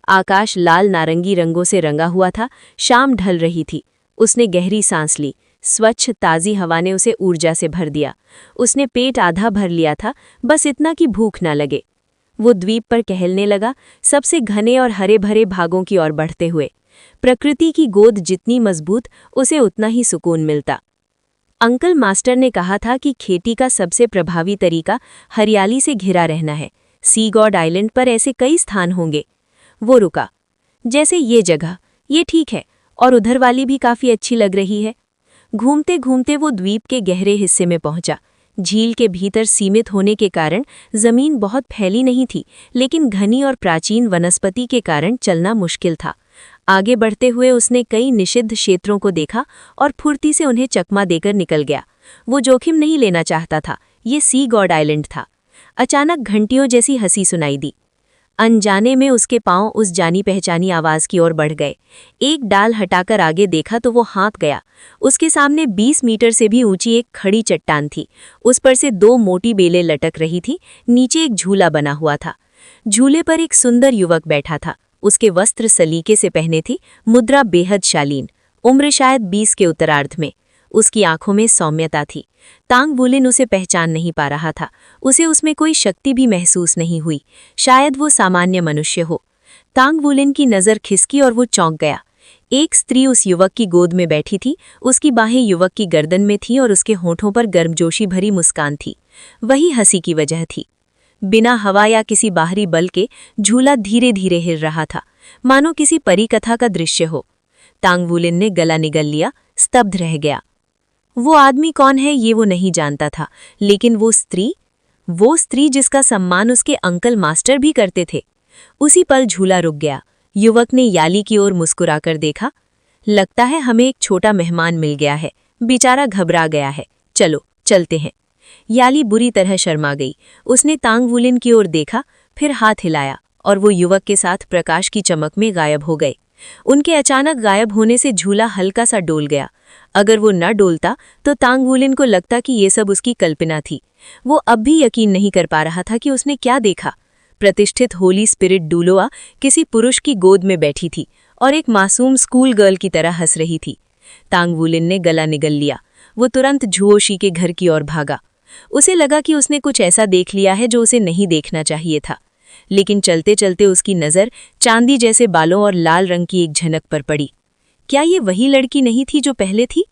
आकाश लाल नारंगी रंगों से रंगा हुआ था। शाम ढल रही थी। उसने गहरी सांस ली। स्वच्छ ताज़ी हवा ने उसे ऊर्जा से भर दिया। उसने पेट आधा भर लिया था, बस इतना कि भूख ना लगे। वो द्वीप पर टहलने लगा, सबसे घने और हरे भरे भागों की ओर बढ़ते हुए। प्रकृति की गोद जितनी मजबूत, उसे उतना ही सुकून मिलता। अंकल मास्टर ने कहा था कि खेती का सबसे प्रभावी तरीका हरियाली से घिरा रहना है। सी गॉड आइलैंड पर ऐसे कई स्थान होंगे। वो रुका। जैसे ये जगह, ये ठीक है, और उधर वाली भी काफी अच्छी लग रही है। घूमते घूमते वो द्वीप के गहरे हिस्से में पहुंचा। झील के भीतर सीमित होने के कारण जमीन बहुत फैली नहीं थी, लेकिन घनी और प्राचीन वनस्पति के कारण चलना मुश्किल था। आगे बढ़ते हुए उसने कई निषिद्ध क्षेत्रों को देखा और फुर्ती से उन्हें चकमा देकर निकल गया। वो जोखिम नहीं लेना चाहता था, ये सी गॉड आइलैंड था। अचानक घंटियों जैसी हंसी सुनाई दी। अनजाने में उसके पांव उस जानी पहचानी आवाज की ओर बढ़ गए। एक डाल हटाकर आगे देखा तो वो हाँप गया। उसके सामने 20 मीटर से भी ऊंची एक खड़ी चट्टान थी। उस पर से 2 मोटी बेलें लटक रही थी। नीचे एक झूला बना हुआ था। झूले पर एक सुंदर युवक बैठा था। उसके वस्त्र सलीके से पहने थी, मुद्रा बेहद शालीन, उम्र शायद 20 के उत्तरार्ध में। उसकी आंखों में सौम्यता थी। तांग वुलिन उसे पहचान नहीं पा रहा था। उसे उसमें कोई शक्ति भी महसूस नहीं हुई। शायद वो सामान्य मनुष्य हो। तांग वुलिन की नज़र खिसकी और वो चौंक गया। एक स्त्री उस युवक की गोद में बैठी थी। उसकी बाहें युवक की गर्दन में थीं और उसके होठों पर गर्मजोशी भरी मुस्कान थी। वही हंसी की वजह थी। बिना हवा या किसी बाहरी बल के झूला धीरे धीरे हिल रहा था, मानो किसी परी कथा का दृश्य हो। तांग वुलिन ने गला निगल लिया, स्तब्ध रह गया। वो आदमी कौन है ये वो नहीं जानता था, लेकिन वो स्त्री जिसका सम्मान उसके अंकल मास्टर भी करते थे। उसी पल झूला रुक गया। युवक ने याली की ओर मुस्कुराकर देखा। लगता है हमें एक छोटा मेहमान मिल गया है, बेचारा घबरा गया है, चलो चलते हैं। याली बुरी तरह शर्मा गई। उसने तांग वुलिन की ओर देखा, फिर हाथ हिलाया और वो युवक के साथ प्रकाश की चमक में गायब हो गए। उनके अचानक गायब होने से झूला हल्का सा डोल गया। अगर वो न डोलता तो तांग वुलिन को लगता कि ये सब उसकी कल्पना थी। वो अब भी यकीन नहीं कर पा रहा था कि उसने क्या देखा। प्रतिष्ठित होली स्पिरिट डूलोआ किसी पुरुष की गोद में बैठी थी और एक मासूम स्कूल गर्ल की तरह हंस रही थी। तांग वुलिन ने गला निगल लिया। वो तुरंत झुओशी के घर की ओर भागा। उसे लगा कि उसने कुछ ऐसा देख लिया है जो उसे नहीं देखना चाहिए था। लेकिन चलते चलते उसकी नज़र चांदी जैसे बालों और लाल रंग की एक झनक पर पड़ी। क्या ये वही लड़की नहीं थी जो पहले थी?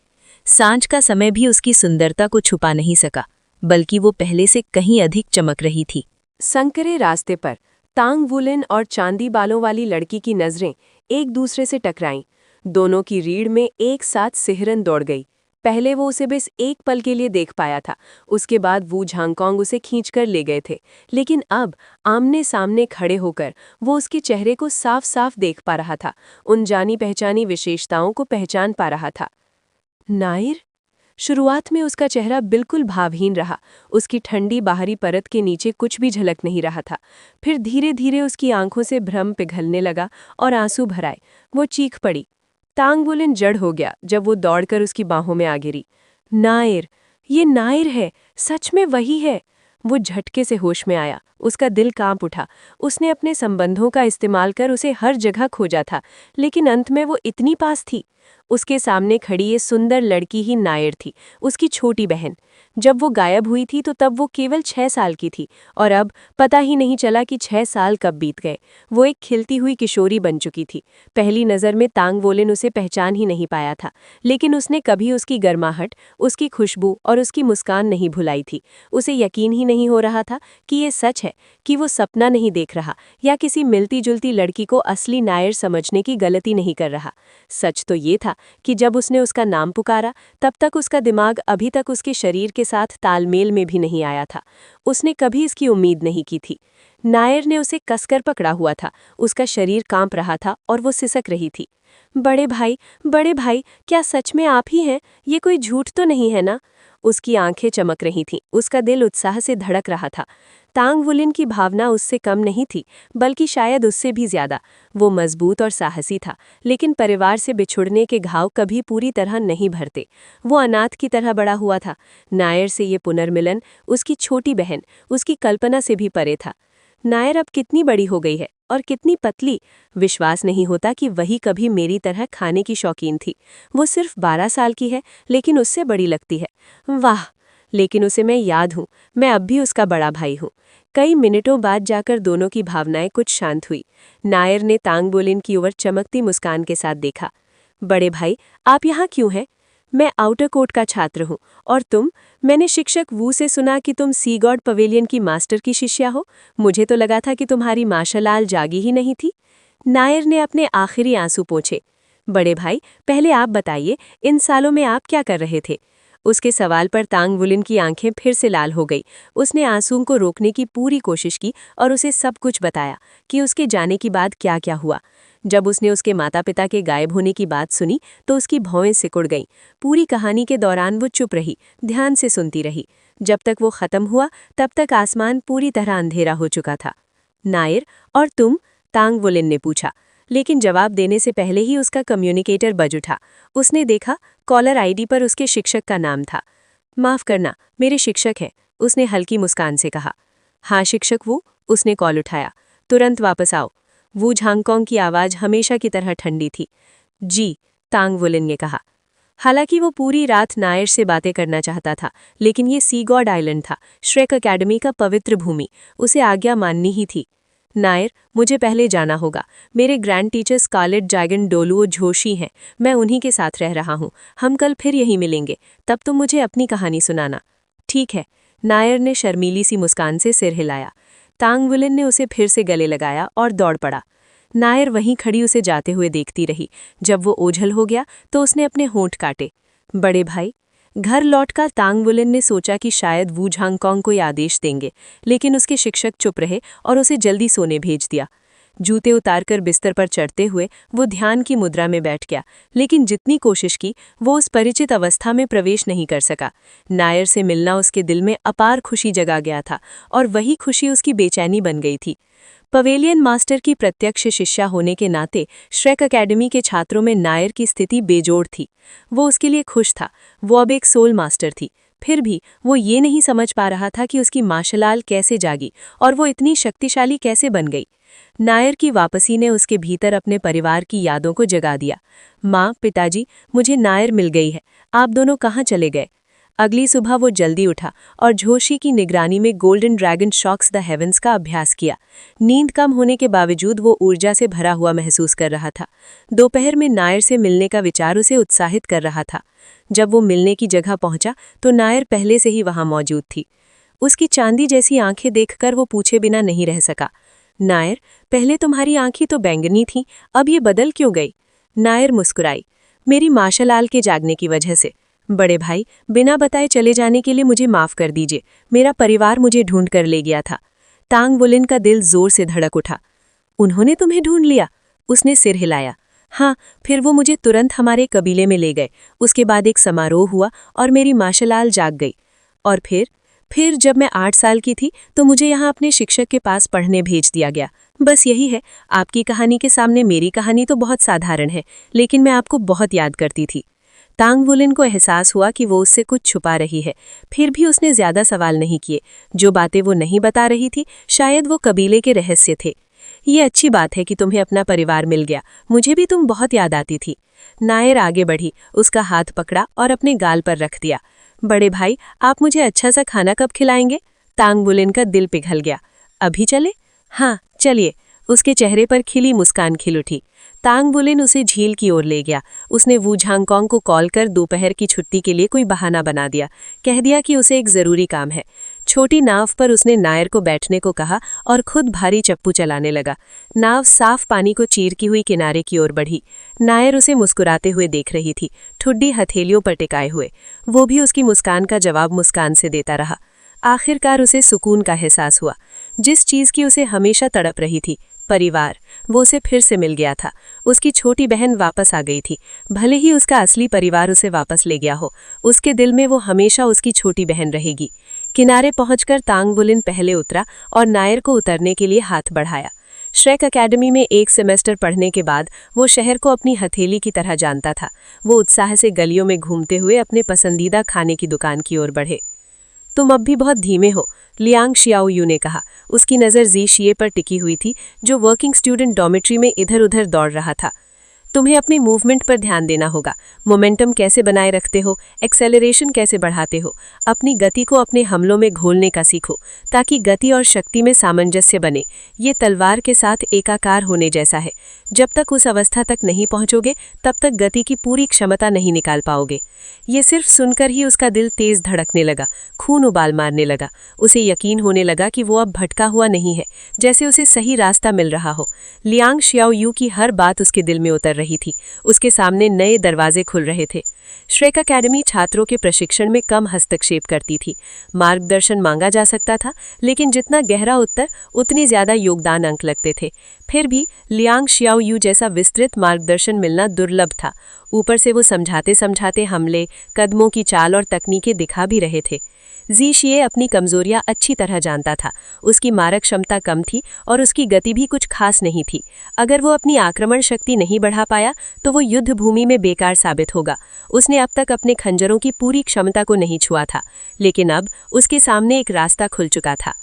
सांझ का समय भी उसकी सुंदरता को छुपा नहीं सका, बल्कि वो पहले से कहीं अधिक चमक रही थी। संकरे रास्ते पर तांग वुलिन और चांदी बालों वाली लड़की की नजरें एक दूसरे से टकराईं। दोनों की रीढ़ में एक साथ सिहरन दौड़ गई। पहले वो उसे बस एक पल के लिए देख पाया था, उसके बाद वू झांगकोंग उसे खींचकर ले गए थे। लेकिन अब आमने सामने खड़े होकर वो उसके चेहरे को साफ साफ देख पा रहा था, उन जानी पहचानी विशेषताओं को पहचान पा रहा था। नायर? शुरुआत में उसका चेहरा बिल्कुल भावहीन रहा। उसकी ठंडी बाहरी परत के नीचे कुछ भी झलक नहीं रहा था। फिर धीरे धीरे उसकी आंखों से भ्रम पिघलने लगा और आंसू भर आए। वो चीख पड़ी। तांग वुलिन जड़ हो गया जब वो दौड़कर उसकी बाहों में आ गिरी। नायर, ये नायर है, सच में वही है। वो झटके से होश में आया। उसका दिल कांप उठा। उसने अपने संबंधों का इस्तेमाल कर उसे हर जगह खोजा था, लेकिन अंत में वो इतनी पास थी। उसके सामने खड़ी ये सुंदर लड़की ही नायर थी, उसकी छोटी बहन। जब वो गायब हुई थी तो तब वो केवल 6 साल की थी, और अब पता ही नहीं चला कि 6 साल कब बीत गए। वो एक खिलती हुई किशोरी बन चुकी थी। पहली नज़र में तांग वुलिन उसे पहचान ही नहीं पाया था, लेकिन उसने कभी उसकी गर्माहट, उसकी खुशबू और उसकी मुस्कान नहीं भुलाई थी। उसे यकीन ही नहीं हो रहा था कि ये सच है, कि वो सपना नहीं देख रहा या किसी मिलती जुलती लड़की को असली नायर समझने की गलती नहीं कर रहा। सच तो ये था कि जब उसने उसका नाम पुकारा तब तक उसका दिमाग अभी तक उसके शरीर के साथ तालमेल में भी नहीं आया था। उसने कभी इसकी उम्मीद नहीं की थी। नायर ने उसे कसकर पकड़ा हुआ था, उसका शरीर कांप रहा था और वो सिसक रही थी। बड़े भाई, क्या सच में आप ही हैं? ये कोई झूठ तो नहीं है ना? उसकी आंखें चमक रही थीं, उसका दिल उत्साह से धड़क रहा था। तांग वुलिन की भावना उससे कम नहीं थी, बल्कि शायद उससे भी ज्यादा। वो मजबूत और साहसी था, लेकिन परिवार से बिछुड़ने के घाव कभी पूरी तरह नहीं भरते। वो अनाथ की तरह बड़ा हुआ था। नायर से ये पुनर्मिलन उसकी छोटी बहन, उसकी कल्पना से भी परे था। नायर अब कितनी बड़ी हो गई है और कितनी पतली। विश्वास नहीं होता कि वही कभी मेरी तरह खाने की शौकीन थी। वो सिर्फ 12 साल की है, लेकिन उससे बड़ी लगती है। वाह, लेकिन उसे मैं याद हूँ, मैं अब भी उसका बड़ा भाई हूँ। कई मिनटों बाद जाकर दोनों की भावनाएं कुछ शांत हुई। नायर ने तांग वुलिन की ओर चमकती मुस्कान के साथ देखा। बड़े भाई, आप यहाँ क्यों हैं? मैं आउटर कोर्ट का छात्र हूँ। और तुम? मैंने शिक्षक वू से सुना कि तुम सी गॉड पवेलियन की मास्टर की शिष्या हो। मुझे तो लगा था कि तुम्हारी माशालाल जागी ही नहीं थी। नायर ने अपने आखिरी आंसू पोंछे। बड़े भाई, पहले आप बताइए, इन सालों में आप क्या कर रहे थे? उसके सवाल पर तांग वुलिन की आंखें फिर से लाल हो गई। उसने आंसुओं को रोकने की पूरी कोशिश की और उसे सब कुछ बताया कि उसके जाने की बाद क्या क्या हुआ। जब उसने उसके माता पिता के गायब होने की बात सुनी तो उसकी भौएं सिकुड़ गईं। पूरी कहानी के दौरान वो चुप रही, ध्यान से सुनती रही। जब तक वो खत्म हुआ तब तक आसमान पूरी तरह अंधेरा हो चुका था। नायर, और तुम? तांग वुलिन ने पूछा, लेकिन जवाब देने से पहले ही उसका कम्युनिकेटर बज उठा। उसने देखा, कॉलर आईडी पर उसके शिक्षक का नाम था। माफ़ करना, मेरे शिक्षक हैं, उसने हल्की मुस्कान से कहा। हाँ शिक्षक वू, उसने कॉल उठाया। तुरंत वापस आओ। वू झांगकोंग की आवाज़ हमेशा की तरह ठंडी थी। जी, तांग वुलिन ने कहा। हालांकि वो पूरी रात नायर से बातें करना चाहता था, लेकिन ये सी गॉड आइलैंड था, श्रेक अकेडमी का पवित्र भूमि, उसे आज्ञा माननी ही थी। नायर, मुझे पहले जाना होगा। मेरे ग्रैंड टीचर स्कारलेट ड्रैगन डोलुओ जोशी हैं, मैं उन्हीं के साथ रह रहा हूँ। हम कल फिर यहीं मिलेंगे, तब तुम मुझे अपनी कहानी सुनाना। ठीक है, नायर ने शर्मीली सी मुस्कान से सिर हिलाया। तांग वुलिन ने उसे फिर से गले लगाया और दौड़ पड़ा। नायर वहीं खड़ी उसे जाते हुए देखती रही। जब वो ओझल हो गया तो उसने अपने होंठ काटे। बड़े भाई? घर लौटकर तांग वुलिन ने सोचा कि शायद वू झांगकोंग कोई आदेश देंगे, लेकिन उसके शिक्षक चुप रहे और उसे जल्दी सोने भेज दिया। जूते उतारकर बिस्तर पर चढ़ते हुए वो ध्यान की मुद्रा में बैठ गया, लेकिन जितनी कोशिश की वो उस परिचित अवस्था में प्रवेश नहीं कर सका। नायर से मिलना उसके दिल में अपार खुशी जगा गया था और वही खुशी उसकी बेचैनी बन गई थी। पवेलियन मास्टर की प्रत्यक्ष शिष्या होने के नाते श्रेक अकेडमी के छात्रों में नायर की स्थिति बेजोड़ थी। वो उसके लिए खुश था, वो अब एक सोल मास्टर थी। फिर भी वो ये नहीं समझ पा रहा था कि उसकी माशालाल कैसे जागी और वो इतनी शक्तिशाली कैसे बन गई। नायर की वापसी ने उसके भीतर अपने परिवार की यादों को जगा दिया। माँ, पिताजी, मुझे नायर मिल गई है, आप दोनों कहाँ चले गए? अगली सुबह वो जल्दी उठा और जोशी की निगरानी में golden dragon shocks the heavens का अभ्यास किया। नींद कम होने के बावजूद वो ऊर्जा से भरा हुआ महसूस कर रहा था। दोपहर में नायर से मिलने का विचार उसे उत्साहित कर रहा था। जब वो मिलने की जगह पहुंचा तो नायर पहले से ही वहां मौजूद थी। उसकी चांदी जैसी आंखें देखकर वो पूछे बिना नहीं रह सका। नायर, पहले तुम्हारी आंखें तो बैंगनी थीं, अब ये बदल क्यों गई? नायर मुस्कुराई। मेरी माशालाल के जागने की वजह से। बड़े भाई, बिना बताए चले जाने के लिए मुझे माफ़ कर दीजिए, मेरा परिवार मुझे ढूंढ कर ले गया था। तांग वुलिन का दिल जोर से धड़क उठा। उन्होंने तुम्हें ढूंढ लिया? उसने सिर हिलाया। हाँ, फिर वो मुझे तुरंत हमारे कबीले में ले गए। उसके बाद एक समारोह हुआ और मेरी माशालाल जाग गई। और फिर जब मैं 8 साल की थी तो मुझे यहाँ अपने शिक्षक के पास पढ़ने भेज दिया गया। बस यही है, आपकी कहानी के सामने मेरी कहानी तो बहुत साधारण है, लेकिन मैं आपको बहुत याद करती थी। तांग वुलिन को एहसास हुआ कि वो उससे कुछ छुपा रही है, फिर भी उसने ज्यादा सवाल नहीं किए। जो बातें वो नहीं बता रही थी, शायद वो कबीले के रहस्य थे। ये अच्छी बात है कि तुम्हें अपना परिवार मिल गया, मुझे भी तुम बहुत याद आती थी। नायर आगे बढ़ी, उसका हाथ पकड़ा और अपने गाल पर रख दिया। बड़े भाई, आप मुझे अच्छा सा खाना कब खिलाएंगे? तांग वुलिन का दिल पिघल गया। अभी चले? हाँ, चलिए। उसके चेहरे पर खिली मुस्कान खिल उठी। तांग वुलिन उसे झील की ओर ले गया। उसने वू झांगकोंग को कॉल कर दोपहर की छुट्टी के लिए कोई बहाना बना दिया। कह दिया कि उसे एक जरूरी काम है। छोटी नाव पर उसने नायर को बैठने को कहा और खुद भारी चप्पू चलाने लगा। नाव साफ पानी को चीरती हुई किनारे की ओर बढ़ी। नायर उसे मुस्कुराते हुए देख रही थी, ठुड्डी हथेलियों पर टिकाए हुए। वो भी उसकी मुस्कान का जवाब मुस्कान से देता रहा। आखिरकार उसे सुकून का एहसास हुआ। जिस चीज की उसे हमेशा तड़प रही थी, परिवार, वो उसे फिर से मिल गया था। उसकी छोटी बहन वापस आ गई थी। भले ही उसका असली परिवार उसे वापस ले गया हो, उसके दिल में वो हमेशा उसकी छोटी बहन रहेगी। किनारे पहुंचकर तांग वुलिन पहले उतरा और नायर को उतरने के लिए हाथ बढ़ाया। श्रेक अकेडमी में 1 सेमेस्टर पढ़ने के बाद वो शहर को अपनी हथेली की तरह जानता था। वो उत्साह से गलियों में घूमते हुए अपने पसंदीदा खाने की दुकान की ओर बढ़े। तुम अब भी बहुत धीमे हो, लियांग शियाओयू ने कहा। उसकी नज़र जी शिए पर टिकी हुई थी, जो वर्किंग स्टूडेंट डॉर्मेट्री में इधर उधर दौड़ रहा था। तुम्हें अपनी मूवमेंट पर ध्यान देना होगा। मोमेंटम कैसे बनाए रखते हो, एक्सेलरेशन कैसे बढ़ाते हो, अपनी गति को अपने हमलों में घोलने का सीखो ताकि गति और शक्ति में सामंजस्य बने। ये तलवार के साथ एकाकार होने जैसा है। जब तक उस अवस्था तक नहीं पहुंचोगे तब तक गति की पूरी क्षमता नहीं निकाल पाओगे। ये सिर्फ सुनकर ही उसका दिल तेज धड़कने लगा, खून उबाल मारने लगा। उसे यकीन होने लगा कि वो अब भटका हुआ नहीं है, जैसे उसे सही रास्ता मिल रहा हो। लियांग शियाओयू की हर बात उसके दिल में उतर रही थी। उसके सामने नए दरवाजे खुल रहे थे। श्रेक अकेडमी छात्रों के प्रशिक्षण में कम हस्तक्षेप करती थी। मार्गदर्शन मांगा जा सकता था, लेकिन जितना गहरा उत्तर उतनी ज्यादा योगदान अंक लगते थे। फिर भी लियांग शियाओयू जैसा विस्तृत मार्गदर्शन मिलना दुर्लभ था। ऊपर से वो समझाते समझाते हमले, कदमों की चाल और तकनीकें दिखा भी रहे थे। जी शिए अपनी कमजोरियां अच्छी तरह जानता था। उसकी मारक क्षमता कम थी और उसकी गति भी कुछ खास नहीं थी। अगर वो अपनी आक्रमण शक्ति नहीं बढ़ा पाया तो वो युद्ध भूमि में बेकार साबित होगा। उसने अब तक अपने खंजरों की पूरी क्षमता को नहीं छुआ था, लेकिन अब उसके सामने एक रास्ता खुल चुका था।